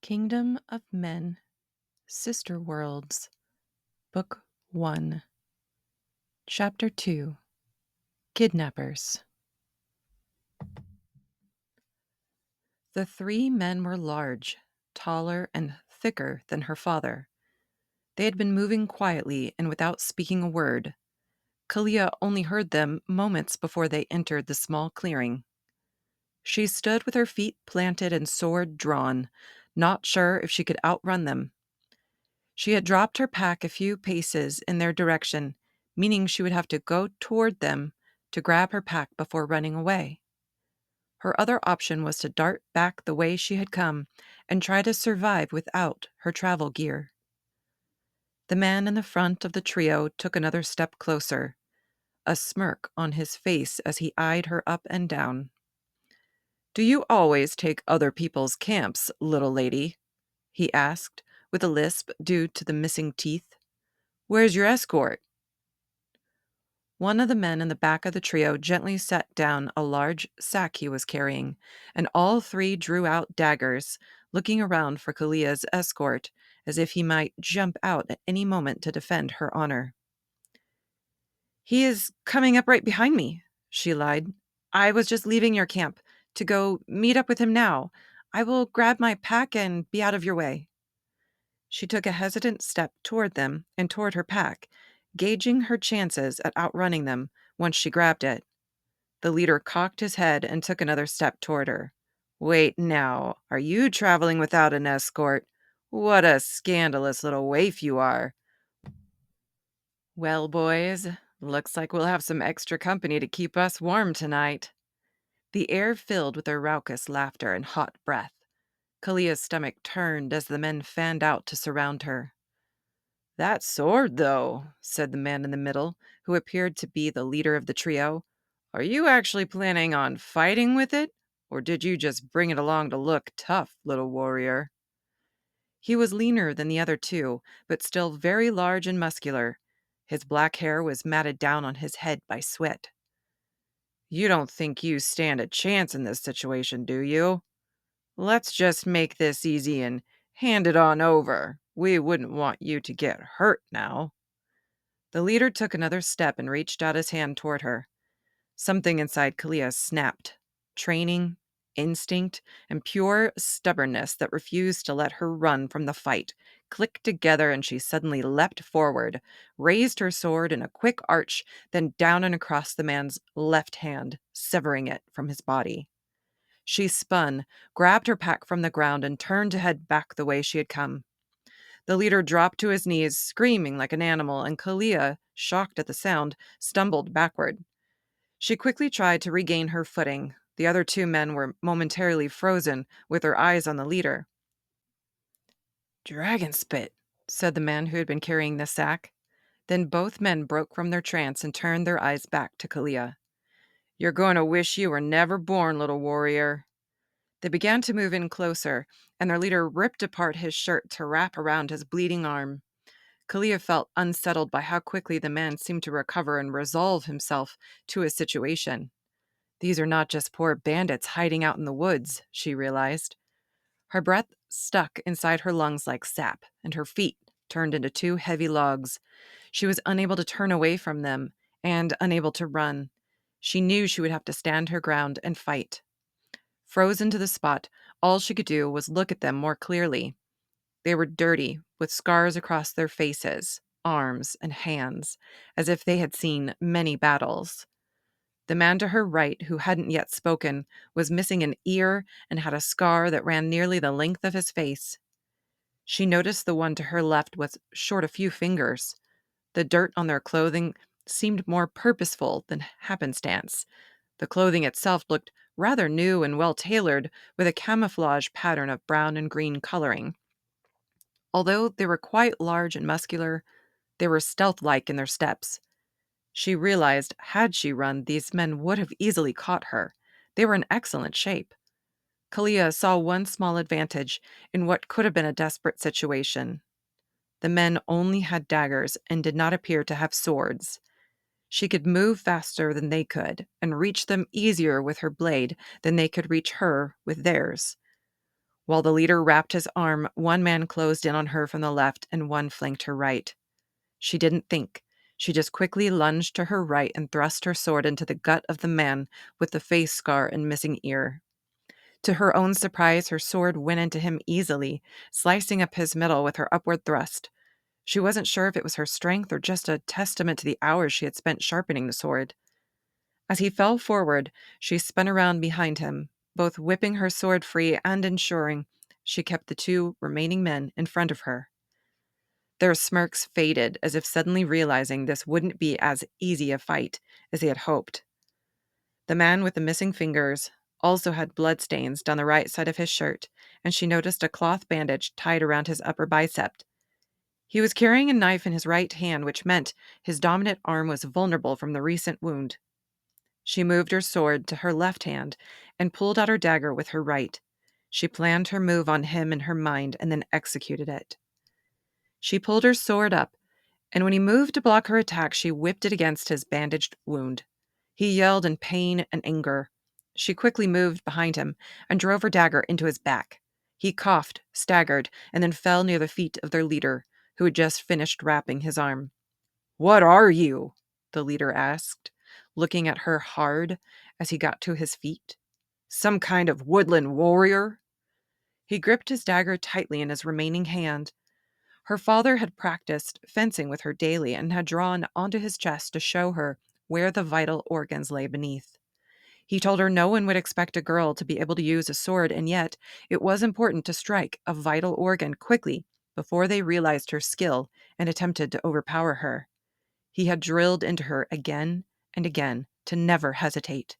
Kingdom of Men, Sister Worlds, Book 1, Chapter 2, Kidnappers. The three men were large, taller, and thicker than her father. They had been moving quietly and without speaking a word. KaLeah only heard them moments before they entered the small clearing. She stood with her feet planted and sword drawn, not sure if she could outrun them. She had dropped her pack a few paces in their direction, meaning she would have to go toward them to grab her pack before running away. Her other option was to dart back the way she had come and try to survive without her travel gear. The man in the front of the trio took another step closer, a smirk on his face as he eyed her up and down. "Do you always take other people's camps, little lady?" he asked, with a lisp due to the missing teeth. "Where's your escort?" One of the men in the back of the trio gently set down a large sack he was carrying, and all three drew out daggers, looking around for KaLeah's escort, as if he might jump out at any moment to defend her honor. "He is coming up right behind me," she lied. "I was just leaving your camp to go meet up with him now. I will grab my pack and be out of your way." She took a hesitant step toward them and toward her pack, gauging her chances at outrunning them once she grabbed it. The leader cocked his head and took another step toward her. "Wait now, are you traveling without an escort? What a scandalous little waif you are." "Well, boys, looks like we'll have some extra company to keep us warm tonight." The air filled with their raucous laughter and hot breath. KaLeah's stomach turned as the men fanned out to surround her. "That sword, though," said the man in the middle, who appeared to be the leader of the trio. "Are you actually planning on fighting with it? Or did you just bring it along to look tough, little warrior?" He was leaner than the other two, but still very large and muscular. His black hair was matted down on his head by sweat. "You don't think you stand a chance in this situation, do you? Let's just make this easy and hand it on over. We wouldn't want you to get hurt now." The leader took another step and reached out his hand toward her. Something inside KaLeah snapped. Training, instinct, and pure stubbornness that refused to let her run from the fight clicked together, and she suddenly leapt forward, raised her sword in a quick arch, then down and across the man's left hand, severing it from his body. She spun, grabbed her pack from the ground, and turned to head back the way she had come. The leader dropped to his knees, screaming like an animal, and KaLeah, shocked at the sound, stumbled backward. She quickly tried to regain her footing. The other two men were momentarily frozen, with their eyes on the leader. "Dragon spit," said the man who had been carrying the sack. Then both men broke from their trance and turned their eyes back to KaLeah. "You're going to wish you were never born, little warrior." They began to move in closer, and their leader ripped apart his shirt to wrap around his bleeding arm. KaLeah felt unsettled by how quickly the man seemed to recover and resolve himself to his situation. These are not just poor bandits hiding out in the woods, she realized. Her breath stuck inside her lungs like sap, and her feet turned into two heavy logs. She was unable to turn away from them and unable to run. She knew she would have to stand her ground and fight. Frozen to the spot, all she could do was look at them more clearly. They were dirty, with scars across their faces, arms, and hands, as if they had seen many battles. The man to her right, who hadn't yet spoken, was missing an ear and had a scar that ran nearly the length of his face. She noticed the one to her left was short a few fingers. The dirt on their clothing seemed more purposeful than happenstance. The clothing itself looked rather new and well-tailored, with a camouflage pattern of brown and green coloring. Although they were quite large and muscular, they were stealth-like in their steps. She realized, had she run, these men would have easily caught her. They were in excellent shape. KaLeah saw one small advantage in what could have been a desperate situation. The men only had daggers and did not appear to have swords. She could move faster than they could and reach them easier with her blade than they could reach her with theirs. While the leader wrapped his arm, one man closed in on her from the left and one flanked her right. She didn't think. She just quickly lunged to her right and thrust her sword into the gut of the man with the face scar and missing ear. To her own surprise, her sword went into him easily, slicing up his middle with her upward thrust. She wasn't sure if it was her strength or just a testament to the hours she had spent sharpening the sword. As he fell forward, she spun around behind him, both whipping her sword free and ensuring she kept the two remaining men in front of her. Their smirks faded as if suddenly realizing this wouldn't be as easy a fight as they had hoped. The man with the missing fingers also had bloodstains down the right side of his shirt, and she noticed a cloth bandage tied around his upper bicep. He was carrying a knife in his right hand, which meant his dominant arm was vulnerable from the recent wound. She moved her sword to her left hand and pulled out her dagger with her right. She planned her move on him in her mind and then executed it. She pulled her sword up, and when he moved to block her attack, she whipped it against his bandaged wound. He yelled in pain and anger. She quickly moved behind him and drove her dagger into his back. He coughed, staggered, and then fell near the feet of their leader, who had just finished wrapping his arm. "What are you?" the leader asked, looking at her hard as he got to his feet. "Some kind of woodland warrior?" He gripped his dagger tightly in his remaining hand. Her father had practiced fencing with her daily and had drawn onto his chest to show her where the vital organs lay beneath. He told her no one would expect a girl to be able to use a sword, and yet it was important to strike a vital organ quickly before they realized her skill and attempted to overpower her. He had drilled into her again and again to never hesitate.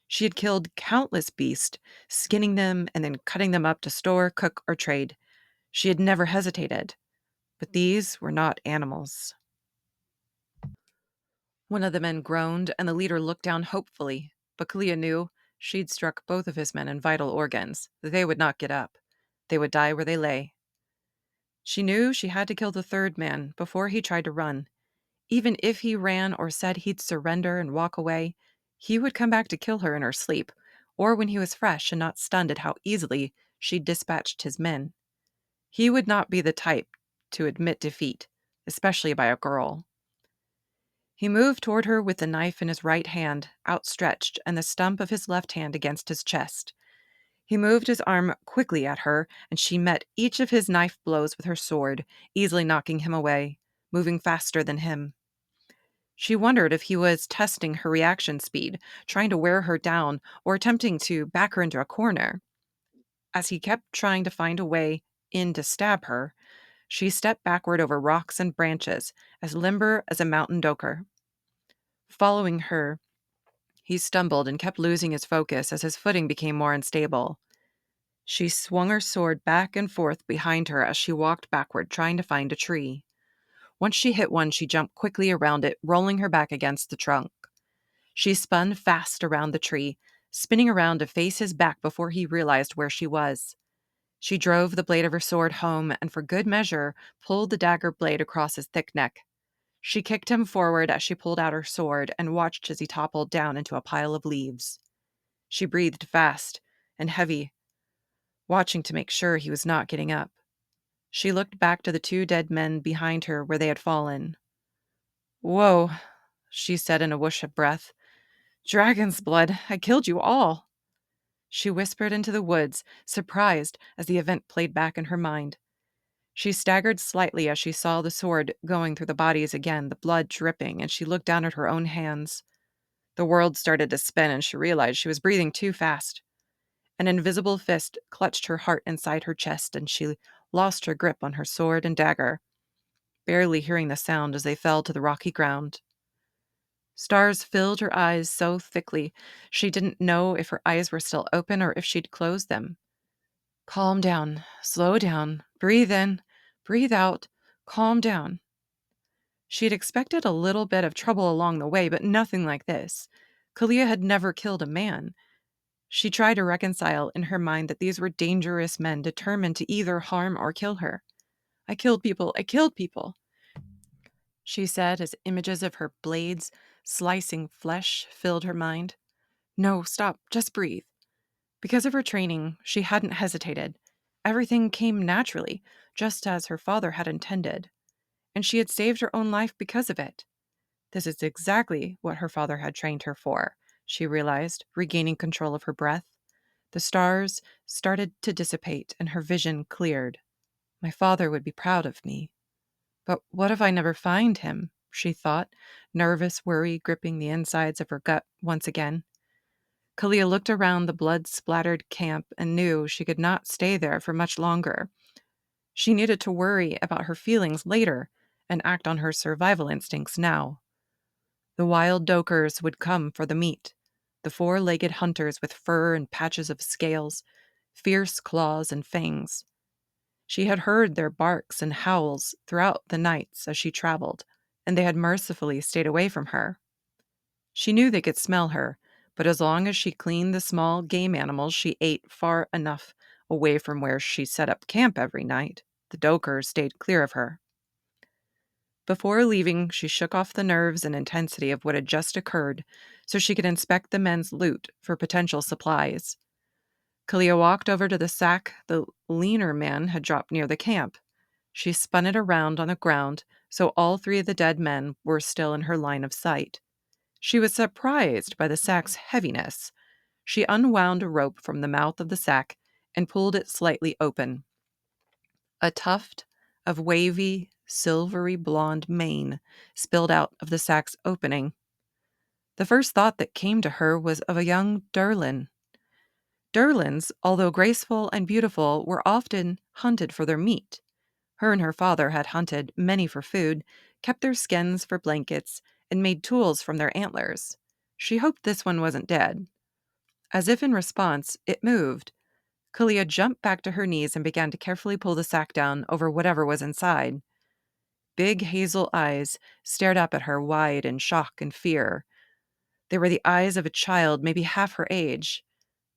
She had killed countless beasts, skinning them and then cutting them up to store, cook, or trade. She had never hesitated. But these were not animals. One of the men groaned, and the leader looked down hopefully, but KaLeah knew she'd struck both of his men in vital organs. They would not get up. They would die where they lay. She knew she had to kill the third man before he tried to run. Even if he ran or said he'd surrender and walk away, he would come back to kill her in her sleep, or when he was fresh and not stunned at how easily she'd dispatched his men. He would not be the type to admit defeat, especially by a girl. He moved toward her with the knife in his right hand, outstretched, and the stump of his left hand against his chest. He moved his arm quickly at her, and she met each of his knife blows with her sword, easily knocking him away, moving faster than him. She wondered if he was testing her reaction speed, trying to wear her down, or attempting to back her into a corner. As he kept trying to find a way in to stab her, she stepped backward over rocks and branches, as limber as a mountain doker. Following her, he stumbled and kept losing his focus as his footing became more unstable. She swung her sword back and forth behind her as she walked backward, trying to find a tree. Once she hit one, she jumped quickly around it, rolling her back against the trunk. She spun fast around the tree, spinning around to face his back before he realized where she was. She drove the blade of her sword home and, for good measure, pulled the dagger blade across his thick neck. She kicked him forward as she pulled out her sword and watched as he toppled down into a pile of leaves. She breathed fast and heavy, watching to make sure he was not getting up. She looked back to the two dead men behind her where they had fallen. "Whoa," she said in a whoosh of breath. "Dragon's blood, I killed you all." She whispered into the woods, surprised as the event played back in her mind. She staggered slightly as she saw the sword going through the bodies again, the blood dripping, and she looked down at her own hands. The world started to spin, and she realized she was breathing too fast. An invisible fist clutched her heart inside her chest, and she lost her grip on her sword and dagger, barely hearing the sound as they fell to the rocky ground. Stars filled her eyes so thickly she didn't know if her eyes were still open or if she'd closed them. "Calm down, slow down, breathe in, breathe out, calm down." She had expected a little bit of trouble along the way, but nothing like this. KaLeah had never killed a man. She tried to reconcile in her mind that these were dangerous men determined to either harm or kill her. I killed people," she said as images of her blades slicing flesh filled her mind. "No, stop, just breathe." Because of her training, she hadn't hesitated. Everything came naturally, just as her father had intended, and she had saved her own life because of it. This is exactly what her father had trained her for, she realized, regaining control of her breath. The stars started to dissipate and her vision cleared. My father would be proud of me. But what if I never find him? She thought, nervous worry gripping the insides of her gut once again. KaLeah looked around the blood-splattered camp and knew she could not stay there for much longer. She needed to worry about her feelings later and act on her survival instincts now. The wild dokers would come for the meat, the four-legged hunters with fur and patches of scales, fierce claws and fangs. She had heard their barks and howls throughout the nights as she traveled, and they had mercifully stayed away from her. She knew they could smell her, but as long as she cleaned the small game animals she ate far enough away from where she set up camp every night, the dokers stayed clear of her. Before leaving, she shook off the nerves and intensity of what had just occurred so she could inspect the men's loot for potential supplies. KaLeah walked over to the sack the leaner man had dropped near the camp. She spun it around on the ground so all three of the dead men were still in her line of sight. She was surprised by the sack's heaviness. She unwound a rope from the mouth of the sack and pulled it slightly open. A tuft of wavy, silvery blonde mane spilled out of the sack's opening. The first thought that came to her was of a young Durlin. Durlins, although graceful and beautiful, were often hunted for their meat. Her and her father had hunted many for food, kept their skins for blankets, and made tools from their antlers. She hoped this one wasn't dead. As if in response, it moved. KaLeah jumped back to her knees and began to carefully pull the sack down over whatever was inside. Big hazel eyes stared up at her wide in shock and fear. They were the eyes of a child, maybe half her age.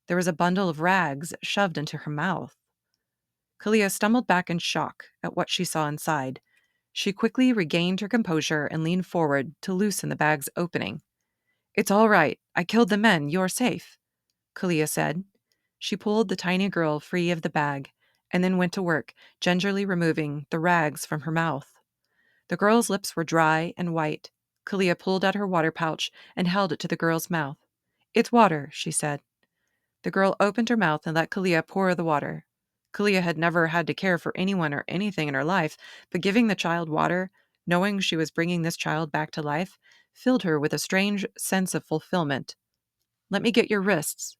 There was a bundle of rags shoved into her mouth. KaLeah stumbled back in shock at what she saw inside. She quickly regained her composure and leaned forward to loosen the bag's opening. "It's all right. I killed the men. You're safe," KaLeah said. She pulled the tiny girl free of the bag and then went to work, gingerly removing the rags from her mouth. The girl's lips were dry and white. KaLeah pulled out her water pouch and held it to the girl's mouth. "It's water," she said. The girl opened her mouth and let KaLeah pour the water. KaLeah had never had to care for anyone or anything in her life, but giving the child water, knowing she was bringing this child back to life, filled her with a strange sense of fulfillment. "Let me get your wrists."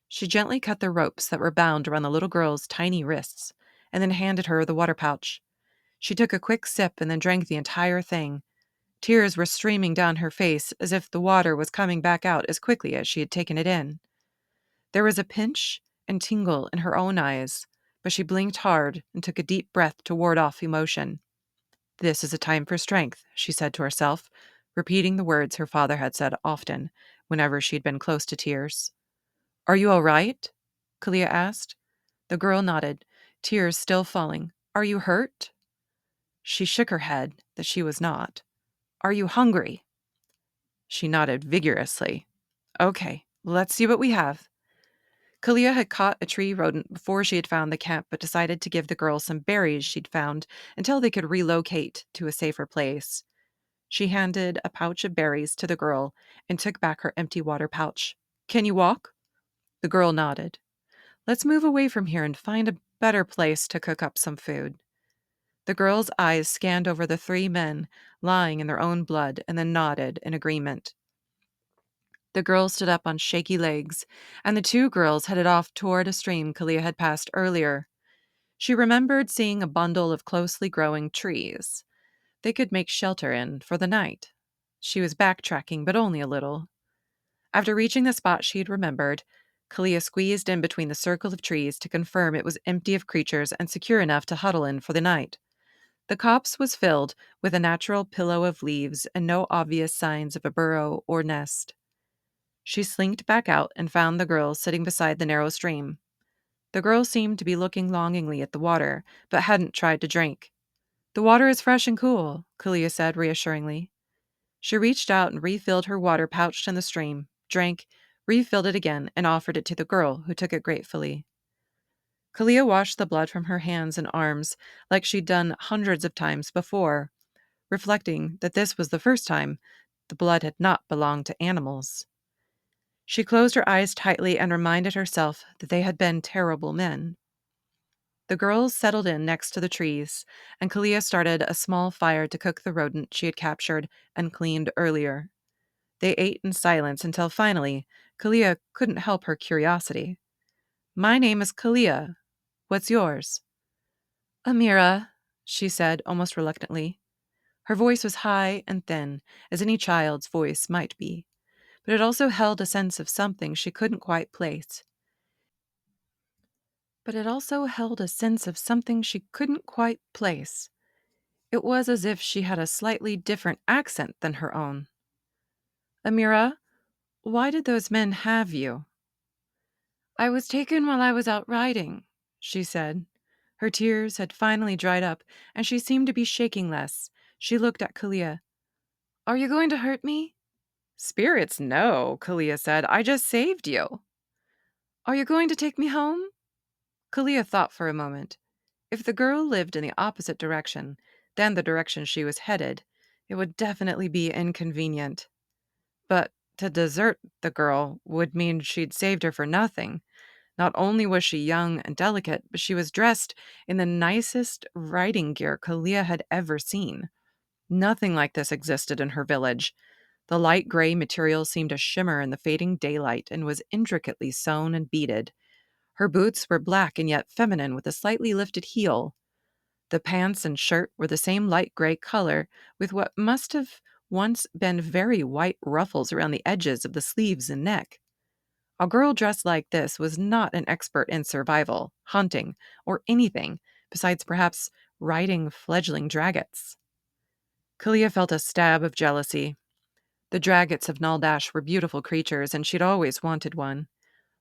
She gently cut the ropes that were bound around the little girl's tiny wrists, and then handed her the water pouch. She took a quick sip and then drank the entire thing. Tears were streaming down her face as if the water was coming back out as quickly as she had taken it in. There was a pinch and tingle in her own eyes, but she blinked hard and took a deep breath to ward off emotion. "This is a time for strength," she said to herself, repeating the words her father had said often whenever she had been close to tears. "Are you all right?" KaLeah asked. The girl nodded, tears still falling. "Are you hurt?" She shook her head that she was not. "Are you hungry?" She nodded vigorously. "Okay, let's see what we have." KaLeah had caught a tree rodent before she had found the camp, but decided to give the girl some berries she'd found until they could relocate to a safer place. She handed a pouch of berries to the girl and took back her empty water pouch. "Can you walk?" The girl nodded. "Let's move away from here and find a better place to cook up some food." The girl's eyes scanned over the three men lying in their own blood and then nodded in agreement. The girl stood up on shaky legs, and the two girls headed off toward a stream KaLeah had passed earlier. She remembered seeing a bundle of closely growing trees they could make shelter in for the night. She was backtracking, but only a little. After reaching the spot she had remembered, KaLeah squeezed in between the circle of trees to confirm it was empty of creatures and secure enough to huddle in for the night. The copse was filled with a natural pillow of leaves and no obvious signs of a burrow or nest. She slinked back out and found the girl sitting beside the narrow stream. The girl seemed to be looking longingly at the water, but hadn't tried to drink. "The water is fresh and cool," KaLeah said reassuringly. She reached out and refilled her water pouch in the stream, drank, refilled it again, and offered it to the girl, who took it gratefully. KaLeah washed the blood from her hands and arms like she'd done hundreds of times before, reflecting that this was the first time the blood had not belonged to animals. She closed her eyes tightly and reminded herself that they had been terrible men. The girls settled in next to the trees, and KaLeah started a small fire to cook the rodent she had captured and cleaned earlier. They ate in silence until finally, KaLeah couldn't help her curiosity. "My name is KaLeah. What's yours?" "Amira," she said, almost reluctantly. Her voice was high and thin, as any child's voice might be, but it also held a sense of something she couldn't quite place. It was as if she had a slightly different accent than her own. "Amira, why did those men have you?" "I was taken while I was out riding," she said. Her tears had finally dried up, and she seemed to be shaking less. She looked at KaLeah. "Are you going to hurt me?" "Spirits, no," KaLeah said. "I just saved you." "Are you going to take me home?" KaLeah thought for a moment. If the girl lived in the opposite direction than the direction she was headed, it would definitely be inconvenient. But to desert the girl would mean she'd saved her for nothing. Not only was she young and delicate, but she was dressed in the nicest riding gear KaLeah had ever seen. Nothing like this existed in her village. The light gray material seemed to shimmer in the fading daylight and was intricately sewn and beaded. Her boots were black and yet feminine with a slightly lifted heel. The pants and shirt were the same light gray color with what must have once been very white ruffles around the edges of the sleeves and neck. A girl dressed like this was not an expert in survival, hunting, or anything besides perhaps riding fledgling dragons. KaLeah felt a stab of jealousy. The dragons of Naldash were beautiful creatures, and she'd always wanted one.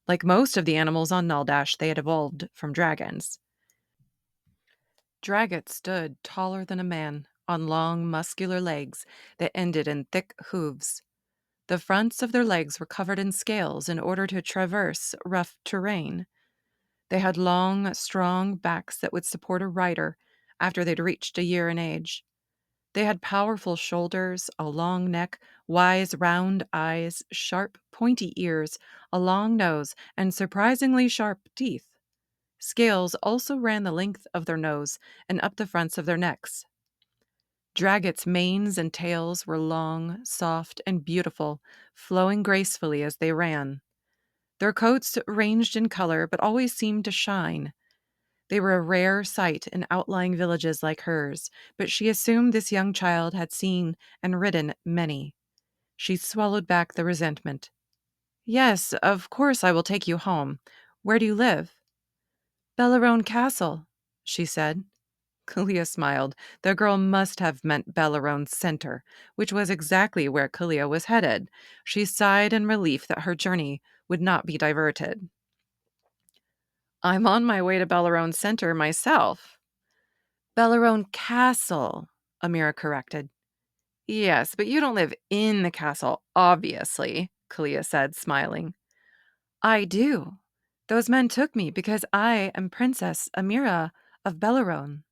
Like most of the animals on Naldash, they had evolved from dragons. Dragons stood taller than a man, on long, muscular legs that ended in thick hooves. The fronts of their legs were covered in scales in order to traverse rough terrain. They had long, strong backs that would support a rider after they'd reached a year in age. They had powerful shoulders, a long neck, wise, round eyes, sharp, pointy ears, a long nose, and surprisingly sharp teeth. Scales also ran the length of their nose and up the fronts of their necks. Dragons' manes and tails were long, soft, and beautiful, flowing gracefully as they ran. Their coats ranged in color but always seemed to shine. They were a rare sight in outlying villages like hers, but she assumed this young child had seen and ridden many. She swallowed back the resentment. "Yes, of course I will take you home. Where do you live?" "Bellarone Castle," she said. KaLeah smiled. The girl must have meant Bellarone Center, which was exactly where KaLeah was headed. She sighed in relief that her journey would not be diverted. "I'm on my way to Bellarone Center myself." "Bellarone Castle," Amira corrected. "Yes, but you don't live in the castle, obviously," KaLeah said, smiling. "I do. Those men took me because I am Princess Amira of Bellarone."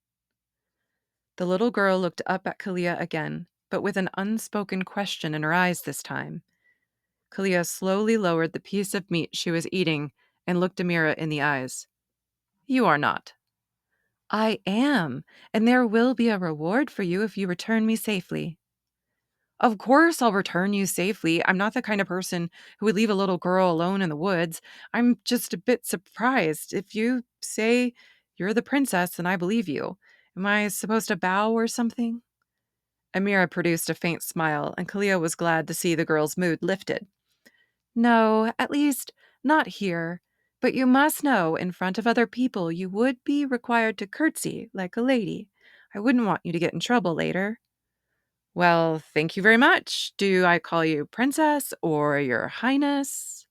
The little girl looked up at KaLeah again, but with an unspoken question in her eyes this time. KaLeah slowly lowered the piece of meat she was eating and looked Amira in the eyes. "You are not." "I am, and there will be a reward for you if you return me safely." "Of course I'll return you safely. I'm not the kind of person who would leave a little girl alone in the woods. I'm just a bit surprised. If you say you're the princess, then I believe you. Am I supposed to bow or something?" Amira produced a faint smile, and KaLeah was glad to see the girl's mood lifted. "No, at least, not here. But you must know, in front of other people, you would be required to curtsy like a lady. I wouldn't want you to get in trouble later." "Well, thank you very much. Do I call you Princess or Your Highness?"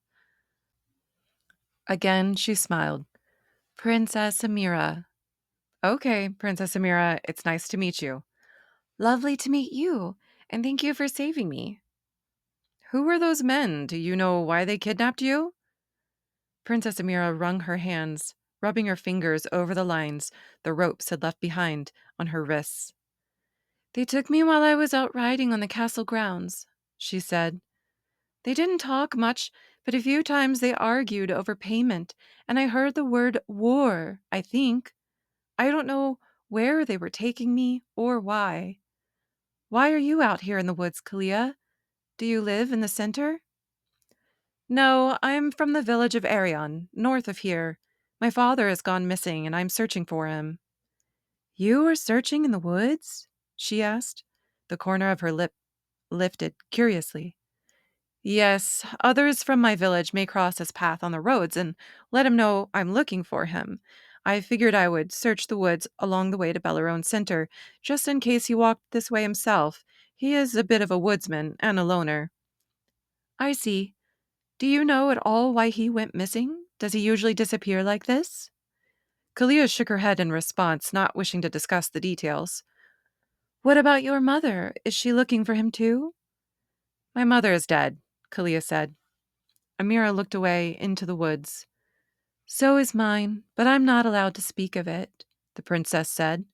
Again, she smiled. "Princess Amira." "Okay, Princess Amira, it's nice to meet you." "Lovely to meet you, and thank you for saving me." "Who were those men? Do you know why they kidnapped you?" Princess Amira wrung her hands, rubbing her fingers over the lines the ropes had left behind on her wrists. "They took me while I was out riding on the castle grounds," she said. "They didn't talk much, but a few times they argued over payment, and I heard the word war, I think. I don't know where they were taking me or why. Why are you out here in the woods, KaLeah? Do you live in the center?" "No, I'm from the village of Arion, north of here. My father has gone missing, and I'm searching for him." "You are searching in the woods?" she asked, the corner of her lip lifted curiously. "Yes, others from my village may cross his path on the roads and let him know I'm looking for him. I figured I would search the woods along the way to Bellerone Center, just in case he walked this way himself. He is a bit of a woodsman and a loner." "I see. Do you know at all why he went missing? Does he usually disappear like this?" KaLeah shook her head in response, not wishing to discuss the details. "What about your mother? Is she looking for him too?" "My mother is dead," KaLeah said. Amira looked away into the woods. "So is mine, but I'm not allowed to speak of it," the princess said.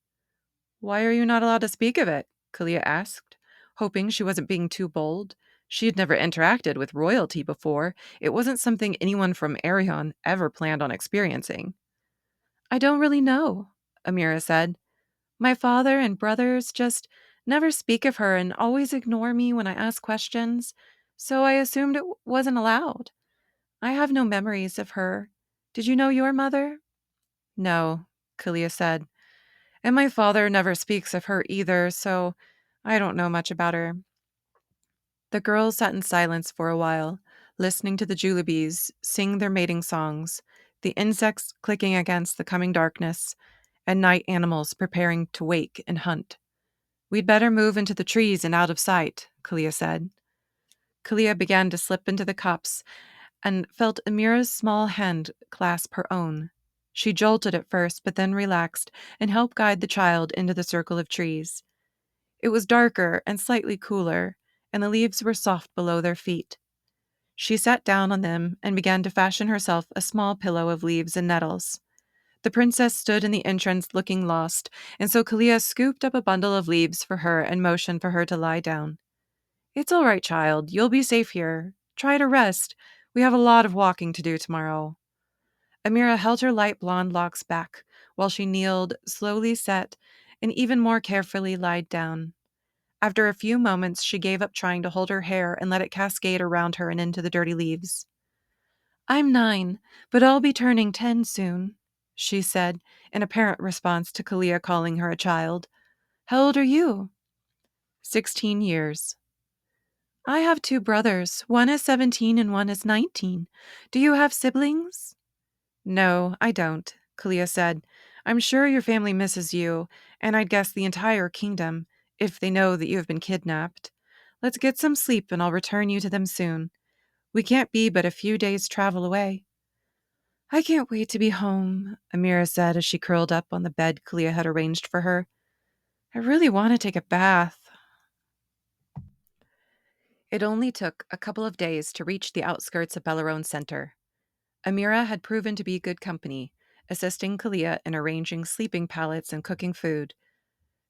"Why are you not allowed to speak of it?" KaLeah asked, hoping she wasn't being too bold. She had never interacted with royalty before. It wasn't something anyone from Arion ever planned on experiencing. "I don't really know," Amira said. "My father and brothers just never speak of her and always ignore me when I ask questions, so I assumed it wasn't allowed. I have no memories of her. Did you know your mother?" "No," KaLeah said. "And my father never speaks of her either, so I don't know much about her." The girls sat in silence for a while, listening to the Julebes sing their mating songs, the insects clicking against the coming darkness, and night animals preparing to wake and hunt. "We'd better move into the trees and out of sight," KaLeah said. KaLeah began to slip into the cups and felt Amira's small hand clasp her own. She jolted at first, but then relaxed and helped guide the child into the circle of trees. It was darker and slightly cooler, and the leaves were soft below their feet. She sat down on them and began to fashion herself a small pillow of leaves and nettles. The princess stood in the entrance looking lost, and so KaLeah scooped up a bundle of leaves for her and motioned for her to lie down. "It's all right, child. You'll be safe here. Try to rest. We have a lot of walking to do tomorrow." Amira held her light blonde locks back while she kneeled, slowly sat, and even more carefully lied down. After a few moments, she gave up trying to hold her hair and let it cascade around her and into the dirty leaves. "I'm 9, but I'll be turning 10 soon," she said, in apparent response to KaLeah calling her a child. "How old are you?" 16 years. "I have 2 brothers. One is 17 and one is 19. Do you have siblings?" "No, I don't," KaLeah said. "I'm sure your family misses you, and I'd guess the entire kingdom, if they know that you have been kidnapped. Let's get some sleep and I'll return you to them soon. We can't be but a few days' travel away." "I can't wait to be home," Amira said as she curled up on the bed KaLeah had arranged for her. "I really want to take a bath." It only took a couple of days to reach the outskirts of Bellerone Center. Amira had proven to be good company, assisting KaLeah in arranging sleeping pallets and cooking food.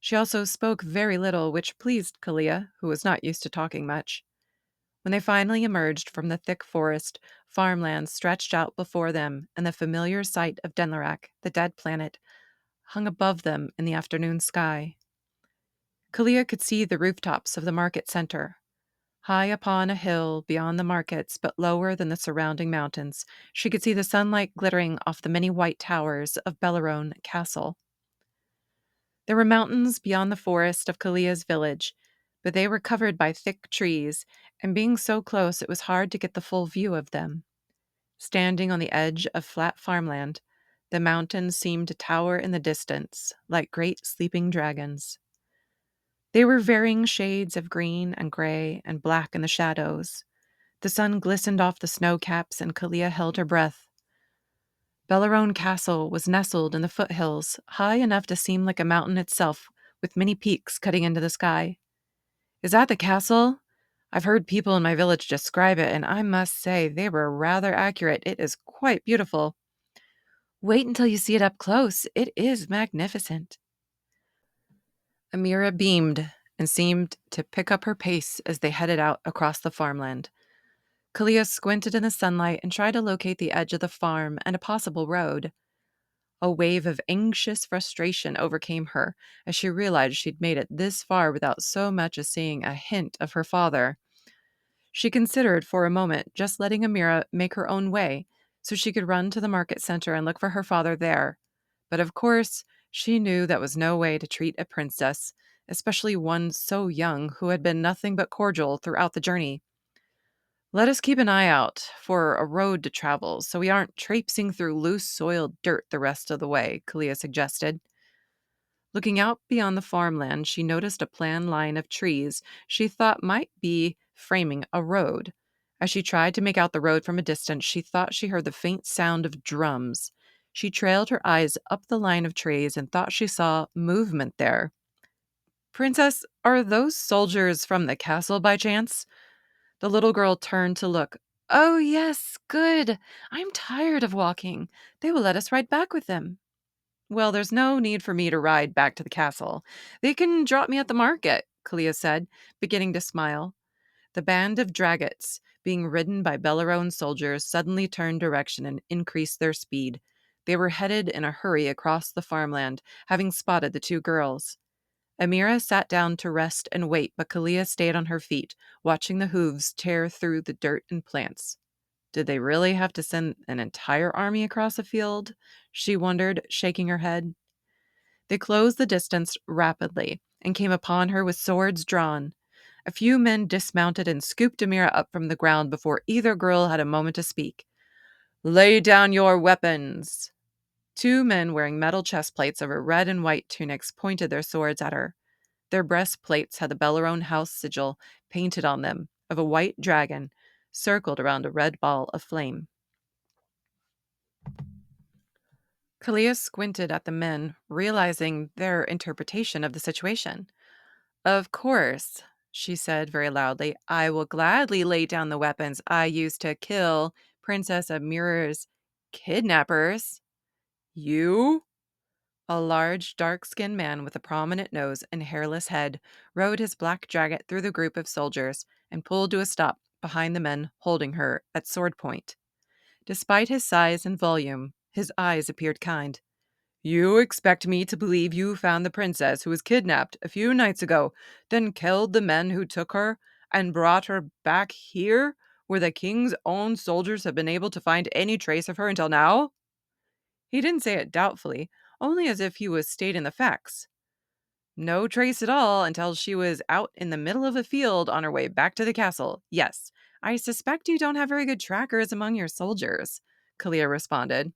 She also spoke very little, which pleased KaLeah, who was not used to talking much. When they finally emerged from the thick forest, farmlands stretched out before them, and the familiar sight of Denlarak, the dead planet, hung above them in the afternoon sky. KaLeah could see the rooftops of the market center. High upon a hill beyond the markets, but lower than the surrounding mountains, she could see the sunlight glittering off the many white towers of Bellerone Castle. There were mountains beyond the forest of KaLeah's village, but they were covered by thick trees, and being so close it was hard to get the full view of them. Standing on the edge of flat farmland, the mountains seemed to tower in the distance, like great sleeping dragons. They were varying shades of green and gray and black in the shadows. The sun glistened off the snow caps, and KaLeah held her breath. Bellerone Castle was nestled in the foothills, high enough to seem like a mountain itself, with many peaks cutting into the sky. "Is that the castle? I've heard people in my village describe it, and I must say they were rather accurate. It is quite beautiful." Wait until you see it up close. It is magnificent. Amira beamed and seemed to pick up her pace as they headed out across the farmland. KaLeah squinted in the sunlight and tried to locate the edge of the farm and a possible road. A wave of anxious frustration overcame her as she realized she'd made it this far without so much as seeing a hint of her father. She considered for a moment just letting Amira make her own way so she could run to the market center and look for her father there. But of course, she knew that was no way to treat a princess, especially one so young who had been nothing but cordial throughout the journey. Let us keep an eye out for a road to travel so we aren't traipsing through loose soiled dirt the rest of the way, KaLeah suggested. Looking out beyond the farmland, she noticed a planned line of trees she thought might be framing a road. As she tried to make out the road from a distance, she thought she heard the faint sound of drums. She trailed her eyes up the line of trees and thought she saw movement there. Princess, are those soldiers from the castle by chance? The little girl turned to look. Oh, yes, good. I'm tired of walking. They will let us ride back with them. Well, there's no need for me to ride back to the castle. They can drop me at the market, KaLeah said, beginning to smile. The band of dragons, being ridden by Bellerone's soldiers, suddenly turned direction and increased their speed. They were headed in a hurry across the farmland, having spotted the two girls. Amira sat down to rest and wait, but KaLeah stayed on her feet, watching the hooves tear through the dirt and plants. Did they really have to send an entire army across a field? She wondered, shaking her head. They closed the distance rapidly and came upon her with swords drawn. A few men dismounted and scooped Amira up from the ground before either girl had a moment to speak. Lay down your weapons! Two men wearing metal chest plates over red and white tunics pointed their swords at her. Their breastplates had the Bellerone house sigil painted on them of a white dragon circled around a red ball of flame. KaLeah squinted at the men, realizing their interpretation of the situation. Of course, she said very loudly, I will gladly lay down the weapons I used to kill Princess Amira's kidnappers. You? A large, dark-skinned man with a prominent nose and hairless head rode his black dragon through the group of soldiers and pulled to a stop behind the men holding her at sword point. Despite his size and volume, his eyes appeared kind. You expect me to believe you found the princess who was kidnapped a few nights ago, then killed the men who took her, and brought her back here, where the king's own soldiers have been able to find any trace of her until now? He didn't say it doubtfully, only as if he was stating the facts. No trace at all until she was out in the middle of a field on her way back to the castle. Yes, I suspect you don't have very good trackers among your soldiers, KaLeah responded.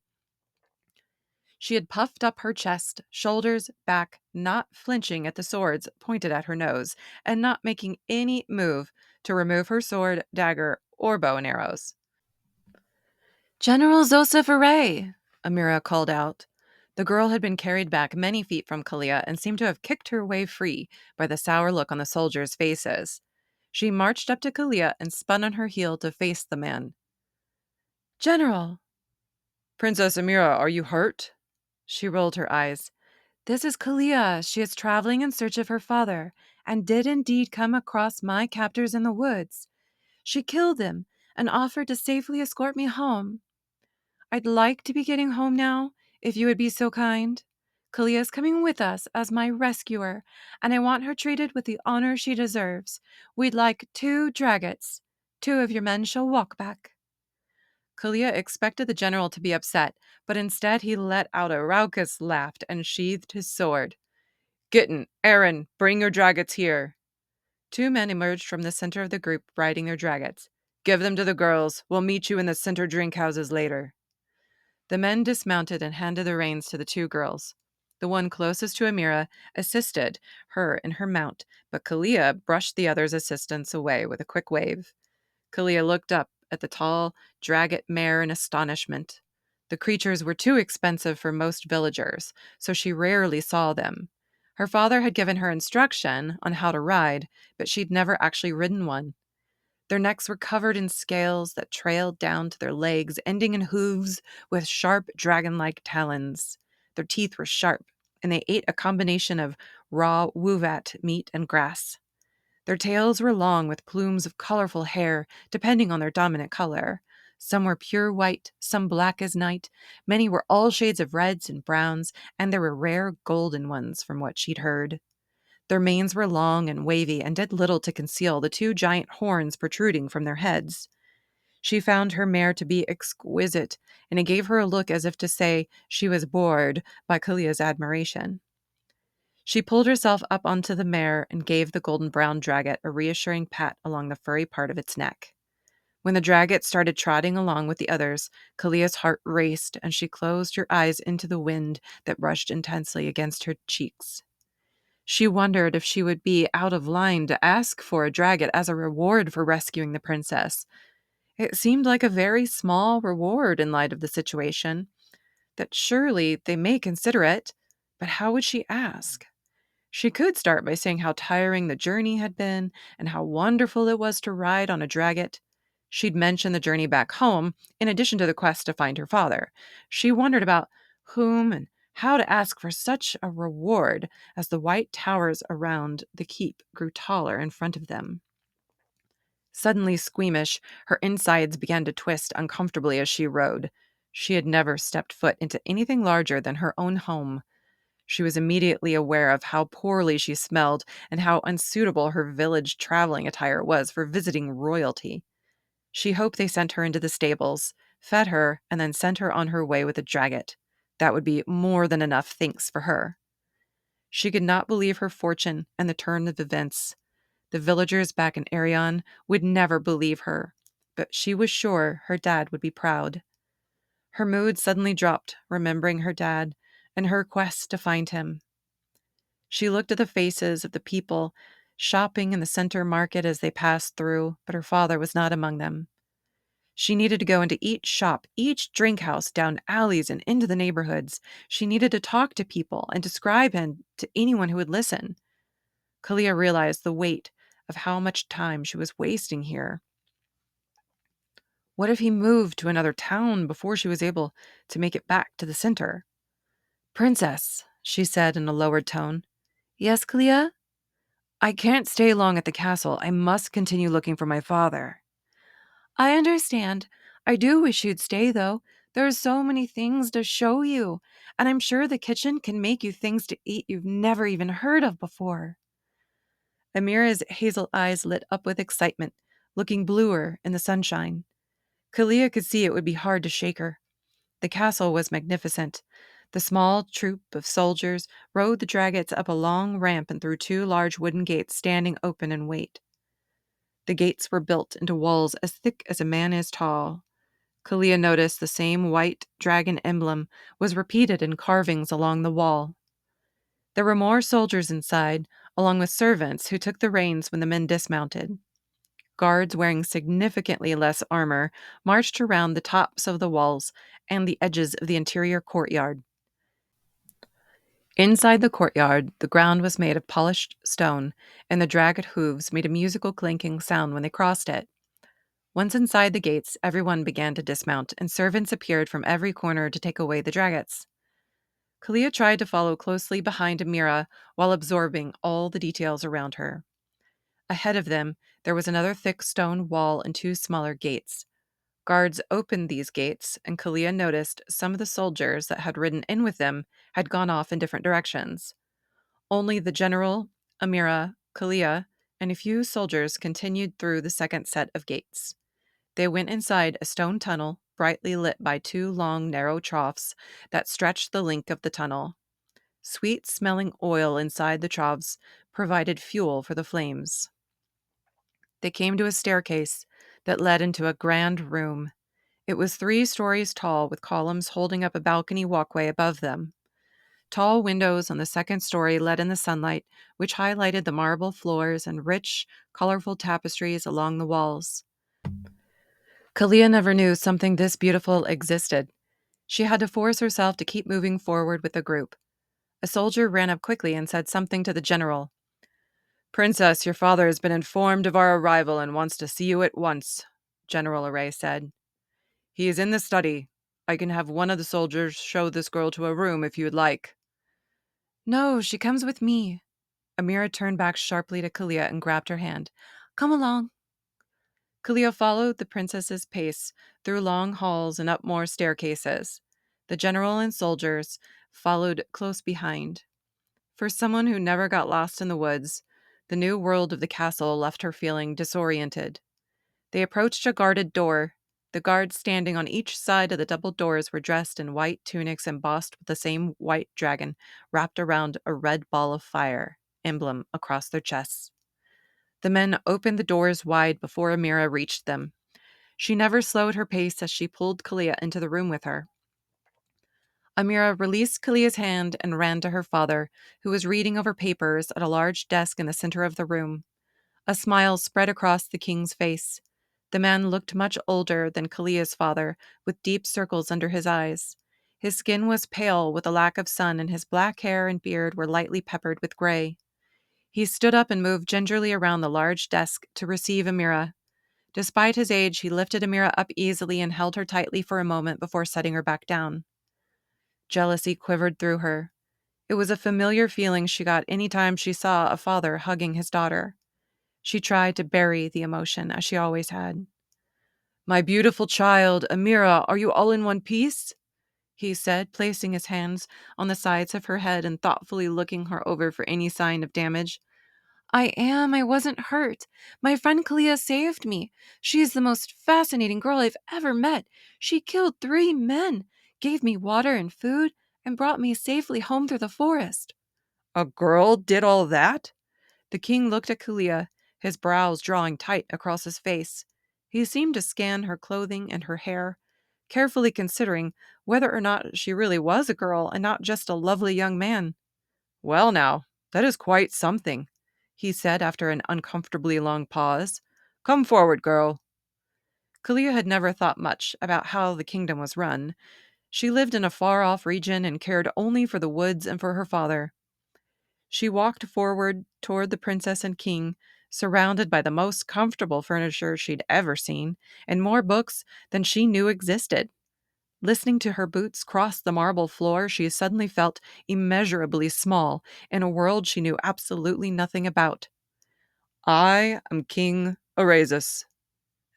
She had puffed up her chest, shoulders, back, not flinching at the swords pointed at her nose, and not making any move to remove her sword, dagger, or bow and arrows. General Zoseph Array, Amira called out. The girl had been carried back many feet from KaLeah and seemed to have kicked her way free by the sour look on the soldiers' faces. She marched up to KaLeah and spun on her heel to face the man. General! Princess Amira, are you hurt? She rolled her eyes. This is KaLeah. She is traveling in search of her father, and did indeed come across my captors in the woods. She killed them and offered to safely escort me home. I'd like to be getting home now, if you would be so kind. KaLeah is coming with us as my rescuer, and I want her treated with the honor she deserves. We'd like 2 dragons. 2 of your men shall walk back. KaLeah expected the general to be upset, but instead he let out a raucous laugh and sheathed his sword. Gittin, Aaron, bring your dragons here. 2 men emerged from the center of the group riding their dragons. Give them to the girls. We'll meet you in the center drink houses later. The men dismounted and handed the reins to the 2 girls. The one closest to Amira assisted her in her mount, but KaLeah brushed the other's assistance away with a quick wave. KaLeah looked up at the tall, dragon mare in astonishment. The creatures were too expensive for most villagers, so she rarely saw them. Her father had given her instruction on how to ride, but she'd never actually ridden one. Their necks were covered in scales that trailed down to their legs, ending in hooves with sharp dragon-like talons. Their teeth were sharp, and they ate a combination of raw wuvat meat and grass. Their tails were long with plumes of colorful hair, depending on their dominant color. Some were pure white, some black as night. Many were all shades of reds and browns, and there were rare golden ones from what she'd heard. Their manes were long and wavy and did little to conceal the two giant horns protruding from their heads. She found her mare to be exquisite, and it gave her a look as if to say she was bored by KaLeah's admiration. She pulled herself up onto the mare and gave the golden brown dragget a reassuring pat along the furry part of its neck. When the dragget started trotting along with the others, KaLeah's heart raced and she closed her eyes into the wind that brushed intensely against her cheeks. She wondered if she would be out of line to ask for a dragget as a reward for rescuing the princess. It seemed like a very small reward in light of the situation, that surely they may consider it, but how would she ask? She could start by saying how tiring the journey had been and how wonderful it was to ride on a dragget. She'd mention the journey back home, in addition to the quest to find her father. She wondered about whom and how to ask for such a reward as the white towers around the keep grew taller in front of them. Suddenly squeamish, her insides began to twist uncomfortably as she rode. She had never stepped foot into anything larger than her own home. She was immediately aware of how poorly she smelled and how unsuitable her village traveling attire was for visiting royalty. She hoped they sent her into the stables, fed her, and then sent her on her way with a dragget. That would be more than enough thanks for her. She could not believe her fortune and the turn of events. The villagers back in Arion would never believe her, but she was sure her dad would be proud. Her mood suddenly dropped, remembering her dad and her quest to find him. She looked at the faces of the people shopping in the center market as they passed through, but her father was not among them. She needed to go into each shop, each drink house, down alleys and into the neighborhoods. She needed to talk to people and describe him to anyone who would listen. KaLeah realized the weight of how much time she was wasting here. What if he moved to another town before she was able to make it back to the center? "Princess," she said in a lowered tone. "Yes, KaLeah? I can't stay long at the castle. I must continue looking for my father." "I understand. I do wish you'd stay, though. There are so many things to show you, and I'm sure the kitchen can make you things to eat you've never even heard of before." Amira's hazel eyes lit up with excitement, looking bluer in the sunshine. KaLeah could see it would be hard to shake her. The castle was magnificent. The small troop of soldiers rode the dragons up a long ramp and through two large wooden gates standing open in wait. The gates were built into walls as thick as a man is tall. KaLeah noticed the same white dragon emblem was repeated in carvings along the wall. There were more soldiers inside, along with servants who took the reins when the men dismounted. Guards wearing significantly less armor marched around the tops of the walls and the edges of the interior courtyard. Inside the courtyard, the ground was made of polished stone, and the dragged hooves made a musical clinking sound when they crossed it. Once inside the gates, everyone began to dismount, and servants appeared from every corner to take away the dragons. KaLeah tried to follow closely behind Amira while absorbing all the details around her. Ahead of them, there was another thick stone wall and two smaller gates. Guards opened these gates, and KaLeah noticed some of the soldiers that had ridden in with them had gone off in different directions. Only the general, Amira, KaLeah, and a few soldiers continued through the second set of gates. They went inside a stone tunnel, brightly lit by two long, narrow troughs that stretched the length of the tunnel. Sweet-smelling oil inside the troughs provided fuel for the flames. They came to a staircase that led into a grand room. It was 3 stories tall, with columns holding up a balcony walkway above them. Tall windows on the second story let in the sunlight, which highlighted the marble floors and rich, colorful tapestries along the walls. KaLeah never knew something this beautiful existed. She had to force herself to keep moving forward with the group. A soldier ran up quickly and said something to the general. Princess, your father has been informed of our arrival and wants to see you at once, General Array said. He is in the study. I can have one of the soldiers show this girl to a room if you would like. No, she comes with me. Amira turned back sharply to KaLeah and grabbed her hand. Come along. KaLeah followed the princess's pace through long halls and up more staircases. The general and soldiers followed close behind. For someone who never got lost in the woods, the new world of the castle left her feeling disoriented. They approached a guarded door. The guards standing on each side of the double doors were dressed in white tunics embossed with the same white dragon wrapped around a red ball of fire emblem across their chests. The men opened the doors wide before Amira reached them. She never slowed her pace as she pulled KaLeah into the room with her. Amira released KaLeah's hand and ran to her father, who was reading over papers at a large desk in the center of the room. A smile spread across the king's face. The man looked much older than KaLeah's father, with deep circles under his eyes. His skin was pale with a lack of sun, and his black hair and beard were lightly peppered with gray. He stood up and moved gingerly around the large desk to receive Amira. Despite his age, he lifted Amira up easily and held her tightly for a moment before setting her back down. Jealousy quivered through her. It was a familiar feeling she got any time she saw a father hugging his daughter. She tried to bury the emotion, as she always had. My beautiful child, Amira, are you all in one piece? He said, placing his hands on the sides of her head and thoughtfully looking her over for any sign of damage. I am. I wasn't hurt. My friend KaLeah saved me. She is the most fascinating girl I've ever met. She killed 3 men, gave me water and food, and brought me safely home through the forest. A girl did all that? The king looked at KaLeah, his brows drawing tight across his face. He seemed to scan her clothing and her hair, carefully considering whether or not she really was a girl and not just a lovely young man. Well now, that is quite something, he said after an uncomfortably long pause. Come forward, girl. KaLeah had never thought much about how the kingdom was run. She lived in a far-off region and cared only for the woods and for her father. She walked forward toward the princess and king, surrounded by the most comfortable furniture she'd ever seen, and more books than she knew existed. Listening to her boots cross the marble floor, she suddenly felt immeasurably small in a world she knew absolutely nothing about. I am King Orezus,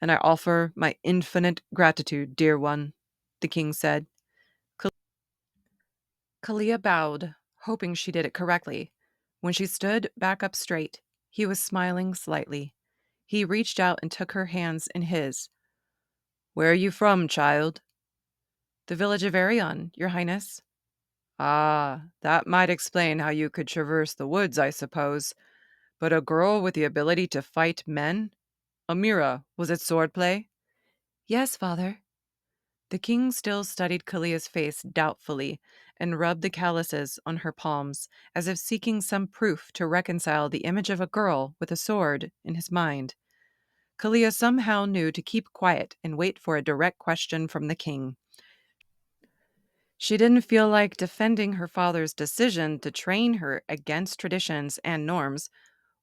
and I offer my infinite gratitude, dear one, the king said. KaLeah bowed, hoping she did it correctly. When she stood back up straight, he was smiling slightly. He reached out and took her hands in his. Where are you from, child? The village of Arion, your highness. Ah, that might explain how you could traverse the woods, I suppose. But a girl with the ability to fight men? Amira, was it swordplay? Yes, father. The king still studied KaLeah's face doubtfully and rubbed the calluses on her palms as if seeking some proof to reconcile the image of a girl with a sword in his mind. KaLeah somehow knew to keep quiet and wait for a direct question from the king. She didn't feel like defending her father's decision to train her against traditions and norms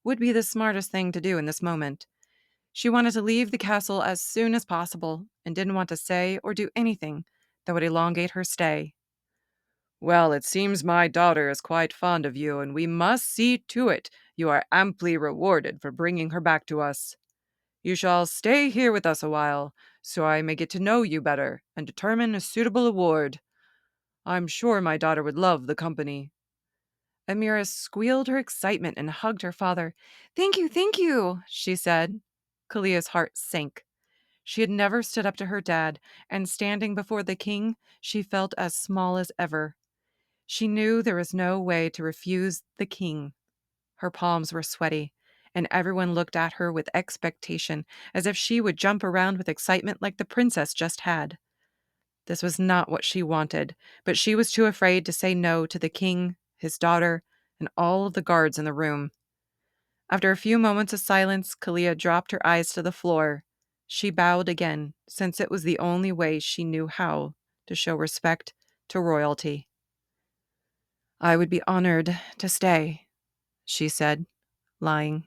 would be the smartest thing to do in this moment. She wanted to leave the castle as soon as possible and didn't want to say or do anything that would elongate her stay. Well, it seems my daughter is quite fond of you, and we must see to it you are amply rewarded for bringing her back to us. You shall stay here with us a while, so I may get to know you better and determine a suitable award. I'm sure my daughter would love the company. Amira squealed her excitement and hugged her father. Thank you, she said. KaLeah's heart sank. She had never stood up to her dad, and standing before the king, she felt as small as ever. She knew there was no way to refuse the king. Her palms were sweaty, and everyone looked at her with expectation, as if she would jump around with excitement like the princess just had. This was not what she wanted, but she was too afraid to say no to the king, his daughter, and all of the guards in the room. After a few moments of silence, KaLeah dropped her eyes to the floor. She bowed again, since it was the only way she knew how to show respect to royalty. I would be honored to stay, she said. lying.